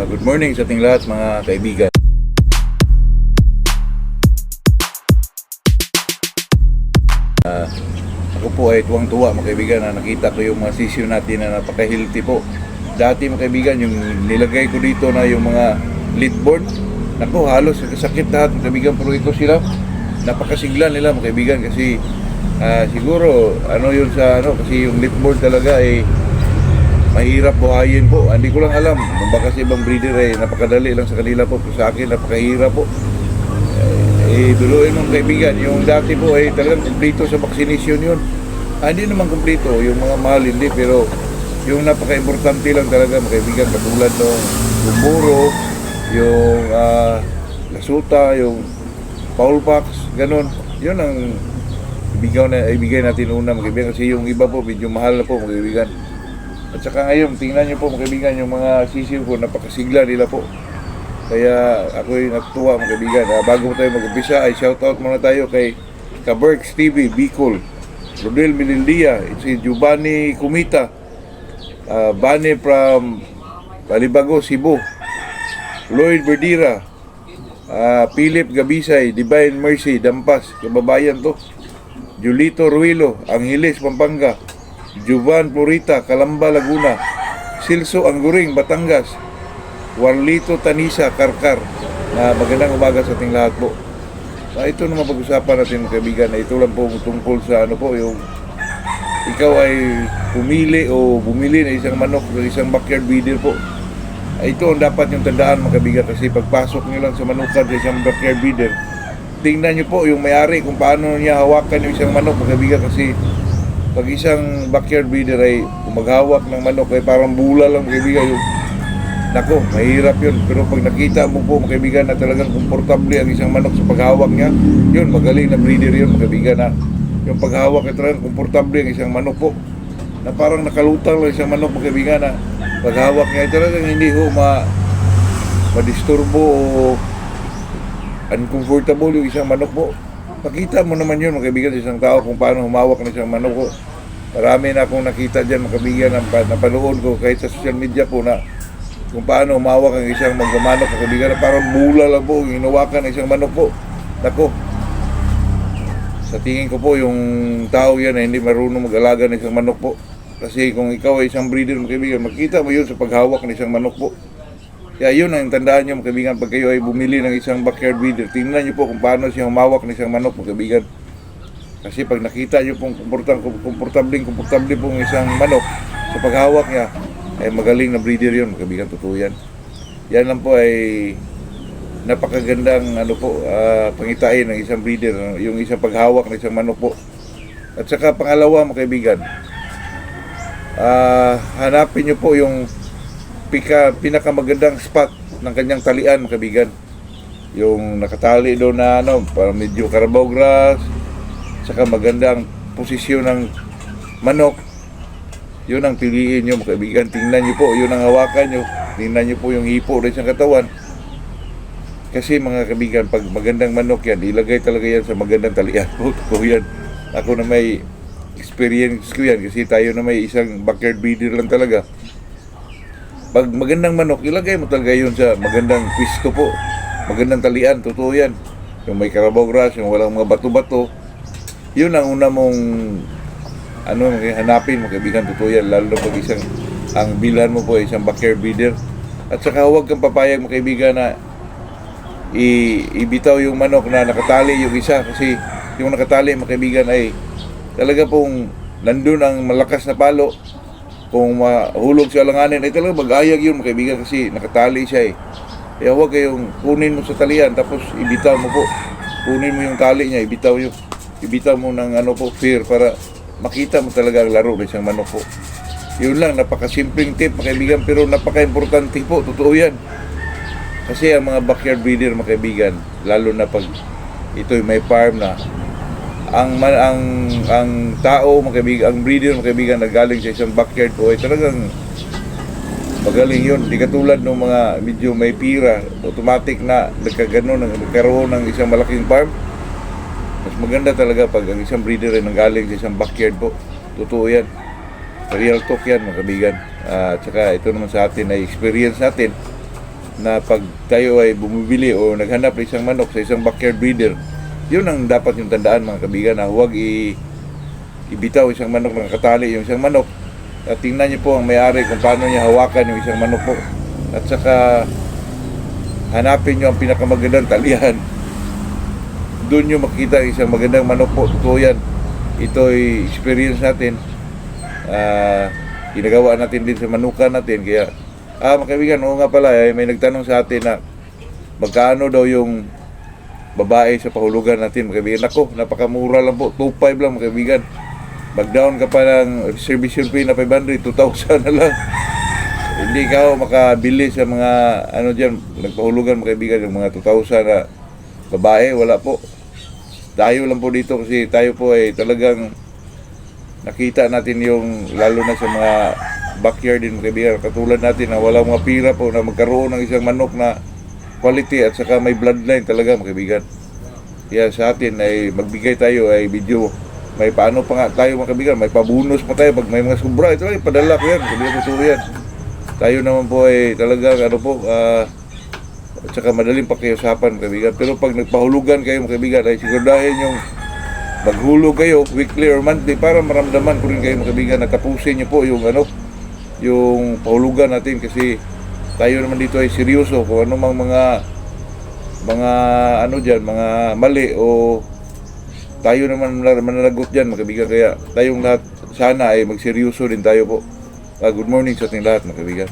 Good morning sa ating lahat mga kaibigan. Ako po ay tuwang-tuwa mga kaibigan na nakita ko yung mga sisyo natin na napaka-healthy po. Dati mga kaibigan, yung nilagay ko dito na yung mga lead board, naku, halos sakit lahat mga kaibigan, pero ito sila, napakasigla nila mga kaibigan kasi siguro kasi yung lead board talaga ay mahirap buhayin po. Hindi ko lang alam kung baka sa ibang breeder ay napakadali lang sa kanila po, pero sa akin napakahirap po. Duluin mong kaibigan, yung dati po ay talagang kumpleto sa vaccination yun. Hindi naman kumpleto, yung mga mahal hindi, pero yung napaka-importante lang talaga mga kaibigan, katulad ng buro, yung lasuta, yung fowl pox, ganun. Yun ang ibigay natin una mga kaibigan, kasi yung iba po medyo mahal na po mga kaibigan. At saka ngayon, tingnan nyo po mga kaibigan, yung mga sisiw ko, napakasigla nila po. Kaya ako'y natuwa mga kaibigan. Bago tayo mag-umpisa ay shoutout muna tayo kay Kaberks TV, Bicol, Rodel Milindia, si Giovanni Kumita, Bane from Balibago, Cebu, Lloyd Verdira, Philip Gabisay, Divine Mercy, Dampas, kababayan to, Julito Ruilo, Angeles, Pampanga, Juvan Florita, Calamba, Laguna, Silso Angguring, Batangas, Warlito Tanisa, Karkar. Magandang umaga sa ating lahat po. Ito naman pag-usapan natin mga kaibigan, ito lang po tungkol sa yung ikaw ay pumili o bumili ng isang manok o isang backyard breeder po. Ito ang dapat yung tandaan mga kaibigan, kasi pagpasok nyo lang sa manukan sa isang backyard breeder, tingnan nyo po yung may-ari kung paano niya hawakan yung isang manok mga kaibigan, kasi pag isang backyard breeder ay maghawak ng manok ay parang bula lang mga kaibigan, yung nako, mahirap yun. Pero pag nakita mo po mga kaibigan na talagang komportable ang isang manok sa paghawak niya, yun, magaling na breeder yun mga kaibigan, na yung paghawak ay talagang komportable ang isang manok po, na parang nakalutang lang isang manok mga kaibigan, na paghawak niya ay talagang hindi ho madisturbo o uncomfortable yung isang manok po. Pakita mo naman yun mga kaibigan sa isang tao kung paano humawak ng isang manok po. Marami na akong nakita dyan mga kaibigan, napanood ko kahit sa social media po, na kung paano umawak ang isang magmamanok mga kaibigan, na parang bula lang po yung hinawakan ng isang manok po. Nako, sa tingin ko po yung tao yan ay hindi marunong mag-alaga ng isang manok po. Kasi kung ikaw ay isang breeder mga kaibigan, makita mo yun sa paghawak ng isang manok po. Kaya yun ang tandaan nyo mga kaibigan, pag kayo ay bumili ng isang backyard breeder, tingnan nyo po kung paano siya humawak ng isang manok mga kaibigan. Kasi pag nakita nyo pong komportable pong isang manok sa paghawak niya, ay magaling na breeder yun mga kaibigan, totoo yan. Yan lang po ay napakagandang pangitain ng isang breeder, yung isang paghawak ng isang manok po. At saka pangalawa mga kaibigan, hanapin nyo po yung pinakamagandang spot ng kanyang talian mga kaibigan. Yung nakatali doon na para medyo carabao grass, saka magandang posisyon ng manok, yun ang piliin nyo mga kaibigan. Tingnan nyo po, yun ang hawakan nyo. Tingnan nyo po yung hipo rin sa katawan. Kasi mga kaibigan, pag magandang manok yan, ilagay talaga yan sa magandang talian po. Yan. Ako na may experience ko yan, kasi tayo na may isang backyard breeder lang talaga. Pag magandang manok, ilagay mo talaga yun sa magandang pwesto po, magandang talian, totoo yan. Yung may carabao grass, yung walang mga bato-bato, yun ang una mong hanapin mga kaibigan, totoo yan. Lalo na pag ang bilhan mo po ay isang backyard breeder. At saka huwag kang papayag mga kaibigan na ibitaw yung manok na nakatali yung isa, kasi yung nakatali mga kaibigan ay talaga pong nandun ang malakas na palo. Kung mahulog sa alanganin ay talaga mag-ayag yun mga kaibigan, kasi nakatali siya eh. Kaya huwag kayong kunin mo sa talian tapos ibitaw mo po. Kunin mo yung tali niya, ibitaw mo ng fear, para makita mo talaga ang laro ng isang manok po. Yun lang, napakasimpleng tip mga kaibigan, pero napaka-importante po, totoo yan. Kasi ang mga backyard breeder mga kaibigan, lalo na pag ito'y may farm na, ang tao mga kaibigan, ang breeder mga kaibigan na galing sa isang backyard po ay talagang magaling yun. Di katulad ng mga medyo may pira, automatic na nagkaroon ng isang malaking farm. Mas maganda talaga pag ang isang breeder ay nanggaling sa isang backyard po. Totoo yan. Real talk yan mga kaibigan. At saka ito naman sa atin ay experience natin. na pag tayo ay bumibili o naghanap ng isang manok sa isang backyard breeder, yun ang dapat yung tandaan mga kaibigan, na huwag ibitaw isang manok, nakatali yung isang manok, at tingnan niyo po ang may-ari kung paano niya hawakan yung isang manok po, at saka hanapin niyo ang pinakamagandang talihan, doon niyo makita isang magandang manok po. Totoo yan, ito ay experience natin, ginagawa natin din sa manukan natin. Kaya mga kaibigan, oo nga pala, may nagtanong sa atin na magkano daw yung babae sa pahulugan natin mga kaibigan. Ako, napakamura lang po, 2.5 lang mga kaibigan. Mag-down ka pa ng reservation fee na 500, 2,000 na lang. Hindi ka makabili sa mga dyan, nagpahulugan mga kaibigan, yung mga 2,000 na babae, wala po. Tayo lang po dito kasi tayo po ay talagang nakita natin yung, lalo na sa mga backyard din mga kaibigan, katulad natin na wala mga pira po na magkaroon ng isang manok na quality at saka may bloodline talaga mga kaibigan. Kaya sa atin ay magbigay tayo ay video, may paano pa nga tayo mga kaibigan, may pabonus pa tayo pag may mga sobra, ito ay padala ko yan, kaibigan ko yan. Tayo naman po ay talagang at saka madaling pakiusapan mga kaibigan. Pero pag nagpahulugan kayo mga kaibigan, ay siguraduhin yung maghulog kayo weekly or monthly para maramdaman ko rin kayo mga kaibigan na tapusin nyo po yung yung pahulugan natin, kasi tayo naman dito ay seryoso kung ano mang mga dyan, mga mali o tayo naman mananagot dyan mga kaibigan. Kaya tayong lahat sana ay magseryoso din tayo po. Good morning sa ating lahat mga kaibigan.